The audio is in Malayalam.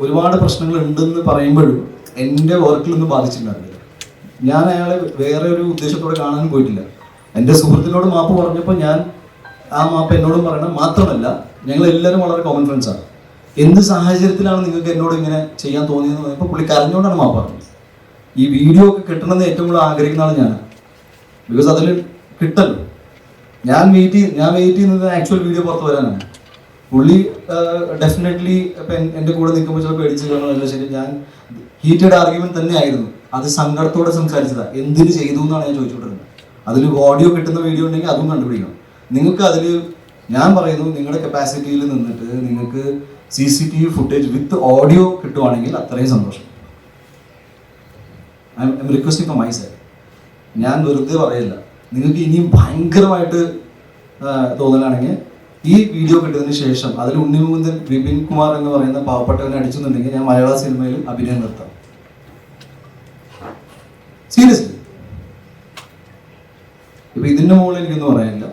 ഒരുപാട് പ്രശ്നങ്ങൾ ഉണ്ടെന്ന് പറയുമ്പോഴും എൻ്റെ വർക്കിലൊന്നും ബാധിച്ചിട്ടുണ്ടായിരുന്നില്ല. ഞാൻ അയാളെ വേറെ ഒരു ഉദ്ദേശത്തോടെ കാണാൻ പോയിട്ടില്ല. എൻ്റെ സുഹൃത്തിനോട് മാപ്പ് പറഞ്ഞപ്പോൾ ഞാൻ ആ മാപ്പ് എന്നോടും പറയണം. മാത്രമല്ല, ഞങ്ങൾ എല്ലാവരും വളരെ കോമൺ ഫ്രണ്ട്സാണ്. എന്ത് സാഹചര്യത്തിലാണ് നിങ്ങൾക്ക് എന്നോട് ഇങ്ങനെ ചെയ്യാൻ തോന്നിയെന്ന് പറഞ്ഞപ്പോൾ പുള്ളി കരഞ്ഞുകൊണ്ടാണ് മാപ്പ് പറഞ്ഞത്. ഈ വീഡിയോ ഒക്കെ കിട്ടണമെന്ന് ഏറ്റവും കൂടുതൽ ആഗ്രഹിക്കുന്ന ആൾ ഞാൻ. ബിക്കോസ് അതിൽ കിട്ടല്ലോ. ഞാൻ വെയിറ്റ് ചെയ്യുന്നത് ആക്ച്വൽ വീഡിയോ പുറത്ത് വരാനാണ്. പുള്ളി ഡെഫിനറ്റ്ലി ഇപ്പം എൻ്റെ കൂടെ നിൽക്കുമ്പോൾ ചിലപ്പോൾ പേടിച്ച് കാണുമല്ലോ. ശരി, ഞാൻ ഹീറ്റഡ് ആർഗ്യുമെന്റ് തന്നെ ആയിരുന്നു. അത് സങ്കടത്തോടെ സംസാരിച്ചതാണ്. എന്തിന് ചെയ്തു എന്നാണ് ഞാൻ ചോദിച്ചുകൊണ്ടിരുന്നത്. അതിൽ ഓഡിയോ കിട്ടുന്ന വീഡിയോ ഉണ്ടെങ്കിൽ അതും കണ്ടുപിടിക്കണം. നിങ്ങൾക്ക് അതിൽ ഞാൻ പറയുന്നു, നിങ്ങളുടെ കപ്പാസിറ്റിയിൽ നിന്നിട്ട് നിങ്ങൾക്ക് CCTV ഫുട്ടേജ് വിത്ത് ഓഡിയോ കിട്ടുവാണെങ്കിൽ അത്രയും സന്തോഷം. I M requesting for my side. ഞാൻ വെറുതെ പറയില്ല. നിങ്ങൾക്ക് ഇനിയും ഭയങ്കരമായിട്ട് തോന്നലാണെങ്കിൽ ഈ വീഡിയോ കിട്ടിയതിന് ശേഷം അതിൽ ഉണ്ണിമുകുന്ദൻ വിപിൻ കുമാർ എന്ന് പറയുന്ന പാവപ്പെട്ടവനെ അടിച്ചെന്നുണ്ടെങ്കിൽ ഞാൻ മലയാള സിനിമയിൽ അഭിനയം നിർത്താം. സീരിയസ്ലി. ഇപ്പൊ ഇതിന്റെ മുകളിൽ എനിക്കൊന്നും പറയാനില്ല.